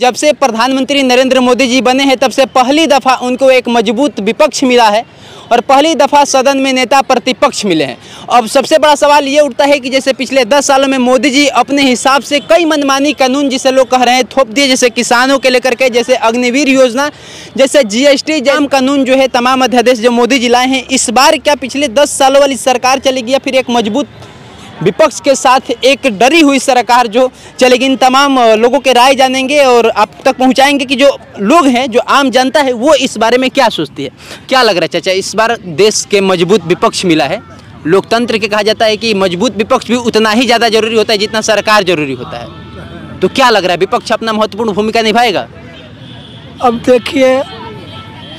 जब से प्रधानमंत्री नरेंद्र मोदी जी बने हैं तब से पहली दफ़ा उनको एक मजबूत विपक्ष मिला है और पहली दफ़ा सदन में नेता प्रतिपक्ष मिले हैं। अब सबसे बड़ा सवाल ये उठता है कि जैसे पिछले 10 सालों में मोदी जी अपने हिसाब से कई मनमानी कानून जिसे लोग कह रहे हैं थोप दिए, जैसे किसानों के लेकर के, जैसे अग्निवीर योजना, जैसे जीएसटी जाम कानून जो है, तमाम अध्यादेश जो मोदी जी लाए हैं। इस बार क्या पिछले 10 सालों वाली सरकार चलेगी या फिर एक मजबूत विपक्ष के साथ एक डरी हुई सरकार जो चलेगी? इन तमाम लोगों के राय जानेंगे और आप तक पहुंचाएंगे कि जो लोग हैं, जो आम जनता है, वो इस बारे में क्या सोचती है। क्या लग रहा है चाचा, इस बार देश के मजबूत विपक्ष मिला है? लोकतंत्र के कहा जाता है कि मजबूत विपक्ष भी उतना ही ज़्यादा जरूरी होता है जितना सरकार जरूरी होता है। तो क्या लग रहा है, विपक्ष अपना महत्वपूर्ण भूमिका निभाएगा? अब देखिए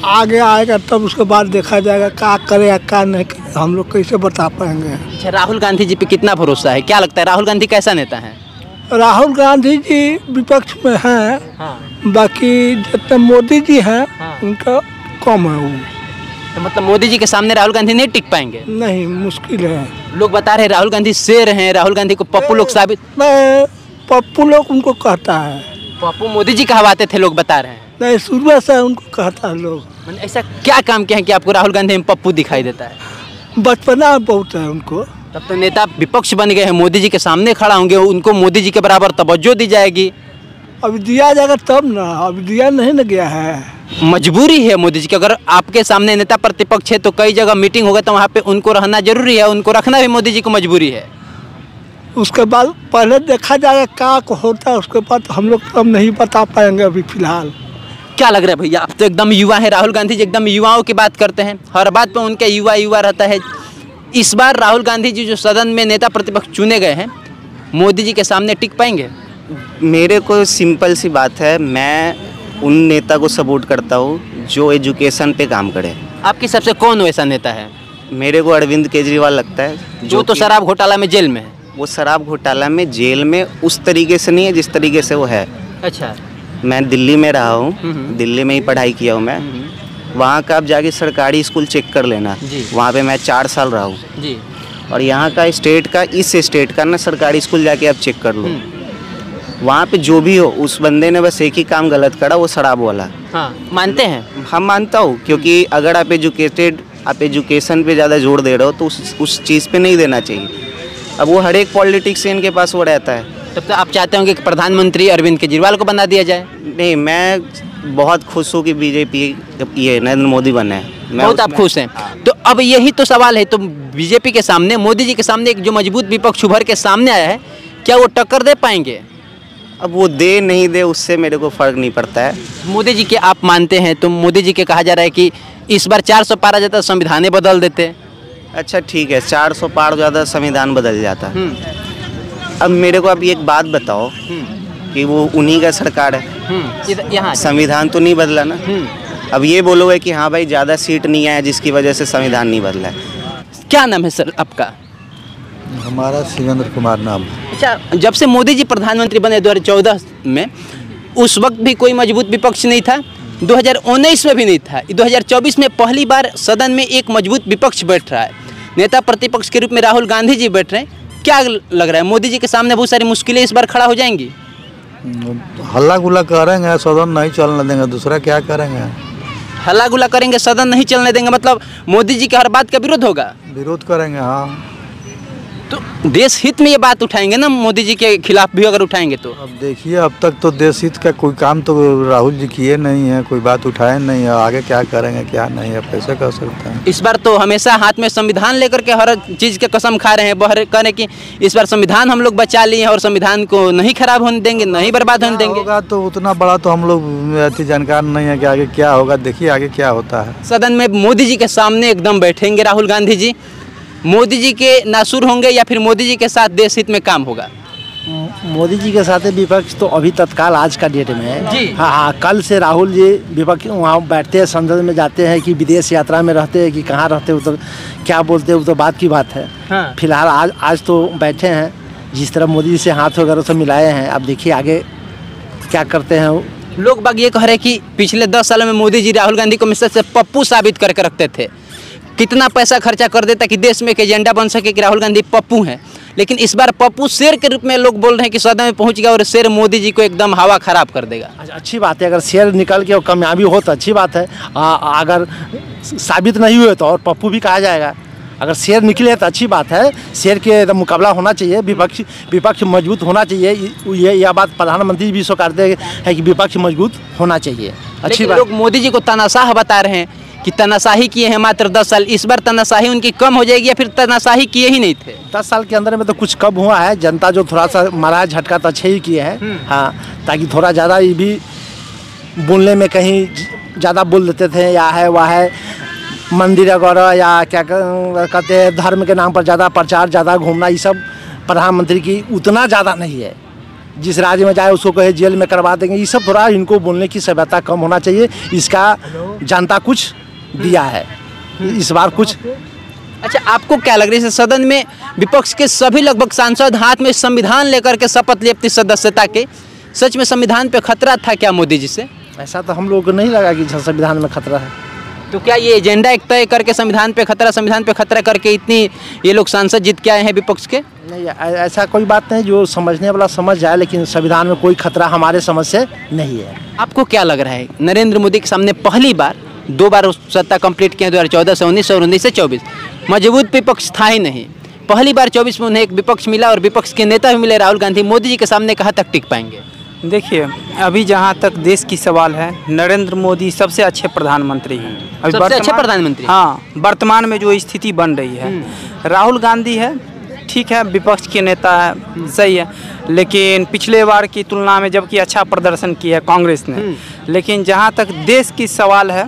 आगे आएगा तब उसके बाद देखा जाएगा क्या करेगा क्या नहीं करेगा, हम लोग कैसे बता पाएंगे। अच्छा, राहुल गांधी जी पे कितना भरोसा है? क्या लगता है राहुल गांधी कैसा नेता है? राहुल गांधी जी विपक्ष में हैं। हाँ। बाकी जितने मोदी जी हैं उनका कम है वो। तो मतलब मोदी जी के सामने राहुल गांधी नहीं टिक पाएंगे? नहीं, मुश्किल है। लोग बता रहे राहुल गांधी शेर हैं, राहुल गांधी को पप्पू लोग साबित। पप्पू लोग उनको कहता है। पप्पू मोदी जी कहवाते थे, लोग बता रहे हैं। नहीं, शुरू से उनको कहता है लोग। मैंने ऐसा क्या काम किया है कि आपको राहुल गांधी में पप्पू दिखाई देता है? बचपना बहुत है उनको। तब तो नेता विपक्ष बन गए हैं, मोदी जी के सामने खड़ा होंगे, उनको मोदी जी के बराबर तवज्जो दी जाएगी। अब दिया जाएगा तब ना, अब दिया नहीं ना गया है। मजबूरी है मोदी जी की। अगर आपके सामने नेता प्रतिपक्ष है तो कई जगह मीटिंग होगा तो वहाँ पे उनको रहना जरूरी है, उनको रखना भी मोदी जी को मजबूरी है। उसके बाद पहले देखा जाएगा क्या होता है, उसके बाद हम लोग तो नहीं बता पाएंगे अभी फिलहाल। क्या लग रहा है भैया, आप तो एकदम युवा है, राहुल गांधी जी एकदम युवाओं की बात करते हैं, हर बात पे उनके युवा रहता है। इस बार राहुल गांधी जी जो सदन में नेता प्रतिपक्ष चुने गए हैं, मोदी जी के सामने टिक पाएंगे? मेरे को सिंपल सी बात है, मैं उन नेता को सपोर्ट करता हूँ जो एजुकेशन पे काम करे। आपके हिसाब से कौन वैसा नेता है? मेरे को अरविंद केजरीवाल लगता है, जो तो शराब घोटाला में जेल में है। वो शराब घोटाला में जेल में उस तरीके से नहीं है जिस तरीके से वो है। अच्छा। मैं दिल्ली में रहा हूँ, दिल्ली में ही पढ़ाई किया हूँ मैं। वहाँ का आप जाके सरकारी स्कूल चेक कर लेना, वहाँ पे मैं 4 साल रहा हूँ जी। और यहाँ का स्टेट का, इस स्टेट का ना सरकारी स्कूल जाके आप चेक कर लो, वहाँ पे जो भी हो उस बंदे ने बस एक ही काम गलत करा, वो शराब वाला। हाँ, मानते हैं? हम मानता हूँ, क्योंकि अगर आप एजुकेशन पे ज़्यादा जोर दे रहे हो तो उस चीज़ पे नहीं देना चाहिए। अब वो हर एक पॉलिटिशियन के पास वो रहता है। तब तो आप चाहते होंगे कि प्रधानमंत्री अरविंद केजरीवाल को बना दिया जाए? नहीं, मैं बहुत खुश हूँ कि बीजेपी ये नरेंद्र मोदी बने हैं। बहुत आप खुश हैं? तो अब यही तो सवाल है, तो बीजेपी के सामने, मोदी जी के सामने एक जो मजबूत विपक्ष उभर के सामने आया है, क्या वो टक्कर दे पाएंगे? अब वो दे नहीं दे उससे मेरे को फ़र्क नहीं पड़ता है। मोदी जी के आप मानते हैं, तो मोदी जी के कहा जा रहा है कि इस बार 400 पार आ जाता, संविधान बदल देते। अच्छा ठीक है, 400 पार ज़्यादा संविधान बदल जाता। अब मेरे को आप एक बात बताओ कि वो उन्हीं का सरकार है, यहाँ संविधान तो नहीं बदला ना। अब ये बोलोगे कि हाँ भाई ज़्यादा सीट नहीं आया जिसकी वजह से संविधान नहीं बदला है। क्या नाम है सर आपका? हमारा शिवेंद्र कुमार नाम। अच्छा, जब से मोदी जी प्रधानमंत्री बने 2014 में, उस वक्त भी कोई मजबूत विपक्ष नहीं था, 2019 में भी नहीं था, 2024 में पहली बार सदन में एक मजबूत विपक्ष बैठ रहा है, नेता प्रतिपक्ष के रूप में राहुल गांधी जी बैठ रहे हैं। क्या लग रहा है, मोदी जी के सामने बहुत सारी मुश्किलें इस बार खड़ा हो जाएंगी? हल्ला गुल्ला करेंगे, सदन नहीं चलने देंगे, दूसरा क्या करेंगे? हल्ला गुल्ला करेंगे, सदन नहीं चलने देंगे, मतलब मोदी जी के हर बात का विरोध होगा? विरोध करेंगे, हाँ। तो देश हित में ये बात उठाएंगे ना, मोदी जी के खिलाफ भी अगर उठाएंगे तो? अब देखिए, अब तक तो देश हित का कोई काम तो राहुल जी किए नहीं है, कोई बात उठाए नहीं है, आगे क्या करेंगे क्या नहीं है, कैसे कर सकते हैं? इस बार तो हमेशा हाथ में संविधान लेकर के हर चीज़ के कसम खा रहे हैं, बहर कह रहे कि इस बार संविधान हम लोग बचा लिए हैं और संविधान को नहीं खराब होने देंगे, नहीं बर्बाद होने देंगे। होगा तो उतना बड़ा तो हम लोग अति जानकार नहीं है कि आगे क्या होगा, देखिए आगे क्या होता है। सदन में मोदी जी के सामने एकदम बैठेंगे राहुल गांधी जी, मोदी जी के नासुर होंगे या फिर मोदी जी के साथ देश हित में काम होगा? मोदी जी के साथ विपक्ष तो अभी तत्काल आज का डेट में है जी। हाँ, कल से राहुल जी विपक्ष वहाँ बैठते हैं, संसद में जाते हैं कि विदेश यात्रा में रहते हैं कि कहाँ रहते हैं, तो क्या बोलते हैं वो तो बात की बात है। हाँ। फिलहाल आज तो बैठे हैं, जिस तरह मोदी जी से हाथ वगैरह सब मिलाए हैं। अब देखिए आगे क्या करते हैं। लोग बाग ये कह रहे हैं कि पिछले 10 सालों में मोदी जी राहुल गांधी को हमेशा से पप्पू साबित करके रखते थे, कितना पैसा खर्चा कर देता कि देश में एक एजेंडा बन सके कि राहुल गांधी पप्पू हैं। लेकिन इस बार पप्पू शेर के रूप में लोग बोल रहे हैं कि सदन में पहुंच गया और शेर मोदी जी को एकदम हवा खराब कर देगा। अच्छी बात है, अगर शेर निकल के कामयाबी हो तो अच्छी बात है। अगर साबित नहीं हुए तो और पप्पू भी कहा जाएगा। अगर शेर निकले तो अच्छी बात है, शेर के मुकाबला होना चाहिए, विपक्ष मजबूत होना चाहिए। यह बात प्रधानमंत्री भी स्वीकारते हैं कि विपक्ष मजबूत होना चाहिए। अच्छी बात। लोग मोदी जी को तानाशाह बता रहे हैं कि तानाशाही किए हैं मात्र 10 साल, इस बार तानाशाही उनकी कम हो जाएगी या फिर तानाशाही किए ही नहीं थे? 10 साल के अंदर में तो कुछ कम हुआ है। जनता जो थोड़ा सा मारा झटका तो अच्छे ही किए हैं। हाँ, ताकि थोड़ा ज़्यादा ये भी बोलने में कहीं ज़्यादा बोल देते थे, या है वह है मंदिर वगैरह या क्या कहते हैं धर्म के नाम पर ज़्यादा प्रचार, ज़्यादा घूमना, ये सब प्रधानमंत्री की उतना ज़्यादा नहीं है। जिस राज्य में जाए उसको कहे जेल में करवा देंगे, ये सब थोड़ा इनको बोलने की सभ्यता कम होना चाहिए। इसका जनता कुछ दिया है, इस बार कुछ। अच्छा, आपको क्या लग रहा है सदन में विपक्ष के सभी लगभग सांसद हाथ में संविधान लेकर के शपथ लेते सदस्यता के, सच में संविधान पे खतरा था क्या मोदी जी से? ऐसा तो हम लोग को नहीं लगा कि संविधान में खतरा है। तो क्या ये एजेंडा एक तय करके संविधान पे खतरा करके इतनी ये लोग सांसद जीत के आए हैं विपक्ष के? नहीं, ऐसा कोई बात नहीं, जो समझने वाला समझ जाए, लेकिन संविधान में कोई खतरा हमारे समझ से नहीं है। आपको क्या लग रहा है नरेंद्र मोदी के सामने पहली बार 2 बार सत्ता कंप्लीट किए, 2014 से 19 और 19 से 24, मजबूत विपक्ष था ही नहीं। पहली बार 24 में उन्हें एक विपक्ष मिला और विपक्ष के नेता भी मिले राहुल गांधी। मोदी जी के सामने कहाँ तक टिक पाएंगे? देखिए, अभी जहाँ तक देश की सवाल है, नरेंद्र मोदी सबसे अच्छे प्रधानमंत्री हैं। सबसे अच्छे प्रधानमंत्री? हाँ, वर्तमान में जो स्थिति बन रही है। राहुल गांधी है, ठीक है, विपक्ष के नेता है, सही है, लेकिन पिछले बार की तुलना में जबकि अच्छा प्रदर्शन किया है कांग्रेस ने, लेकिन जहाँ तक देश की सवाल है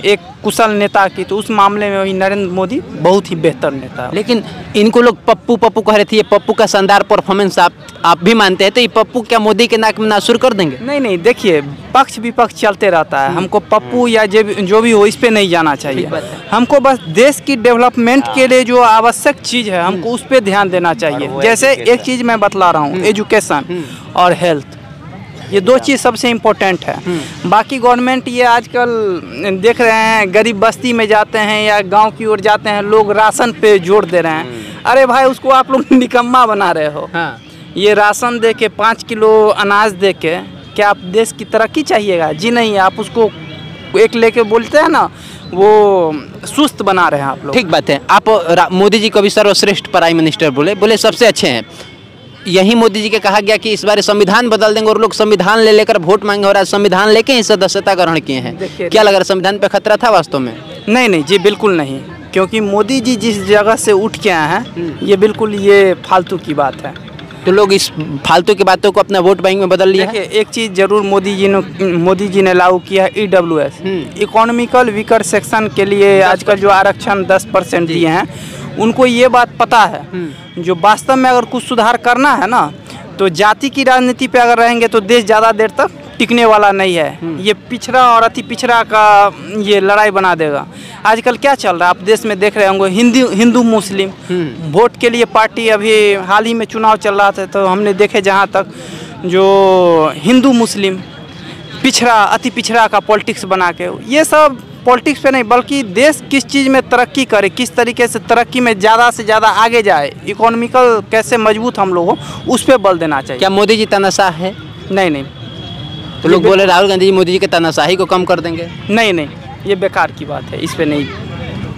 एक कुशल नेता की, तो उस मामले में वही नरेंद्र मोदी बहुत ही बेहतर नेता है। लेकिन इनको लोग पप्पू पप्पू कह रहे थे, ये पप्पू का शानदार परफॉर्मेंस आप भी मानते हैं, तो ये पप्पू क्या मोदी के नाक में नासुर कर देंगे? नहीं, देखिए, पक्ष विपक्ष चलते रहता है। हमको पप्पू या जो भी हो इस पे नहीं जाना चाहिए। हमको बस देश की डेवलपमेंट के लिए जो आवश्यक चीज़ है हमको उस पर ध्यान देना चाहिए। जैसे एक चीज़ मैं बतला रहा हूँ, एजुकेशन और हेल्थ, ये 2 चीज़ सबसे इम्पोर्टेंट है। बाकी गवर्नमेंट ये आजकल देख रहे हैं, गरीब बस्ती में जाते हैं या गांव की ओर जाते हैं, लोग राशन पे जोर दे रहे हैं। अरे भाई, उसको आप लोग निकम्मा बना रहे हो। हाँ। ये राशन दे के 5 किलो अनाज दे के क्या आप देश की तरक्की चाहिएगा? जी नहीं, आप उसको एक लेके बोलते हैं ना, वो सुस्त बना रहे हैं आप लोग। ठीक बात है। आप मोदी जी को भी सर्वश्रेष्ठ प्राइम मिनिस्टर बोले सबसे अच्छे हैं। यही मोदी जी के कहा गया कि इस बार संविधान बदल देंगे और लोग संविधान लेकर वोट मांगे, और आज संविधान लेके ही सदस्यता ग्रहण किए हैं। क्या लग रहा है, संविधान पे खतरा था वास्तव में? नहीं जी, बिल्कुल नहीं, क्योंकि मोदी जी जिस जगह से उठ के आए हैं, ये बिल्कुल ये फालतू की बात है। तो लोग इस फालतू की बातों को अपना वोट बैंक में बदल लिया। देखिए, एक चीज़ जरूर मोदी जी ने लागू किया, EWS, इकोनॉमिकल वीकर सेक्शन के लिए आजकल जो आरक्षण 10% दिए हैं, उनको ये बात पता है जो वास्तव में अगर कुछ सुधार करना है ना, तो जाति की राजनीति पे अगर रहेंगे तो देश ज़्यादा देर तक टिकने वाला नहीं है। ये पिछड़ा और अति पिछड़ा का ये लड़ाई बना देगा। आजकल क्या चल रहा है, आप देश में देख रहे होंगे, हिंदू मुस्लिम वोट के लिए पार्टी, अभी हाल ही में चुनाव चल रहा था, तो हमने देखे जहाँ तक जो हिंदू मुस्लिम पिछड़ा अति पिछड़ा का पॉलिटिक्स बना के, ये सब पॉलिटिक्स पे नहीं बल्कि देश किस चीज़ में तरक्की करे, किस तरीके से तरक्की में ज़्यादा से ज़्यादा आगे जाए, इकोनॉमिकल कैसे मजबूत हम लोग हो, उस पर बल देना चाहिए। क्या मोदी जी तानाशाह है? नहीं। तो लोग बोले राहुल गांधी जी मोदी जी के तानाशाही को कम कर देंगे। नहीं, ये बेकार की बात है, इस पे नहीं।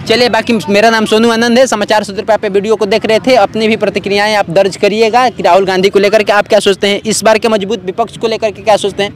चलिए, बाकी मेरा नाम सोनू आनंद है, समाचार सूत्र पे आप वीडियो को देख रहे थे। अपनी भी प्रतिक्रियाएं आप दर्ज करिएगा कि राहुल गांधी को लेकर के आप क्या सोचते हैं, इस बार के मजबूत विपक्ष को लेकर के क्या सोचते हैं।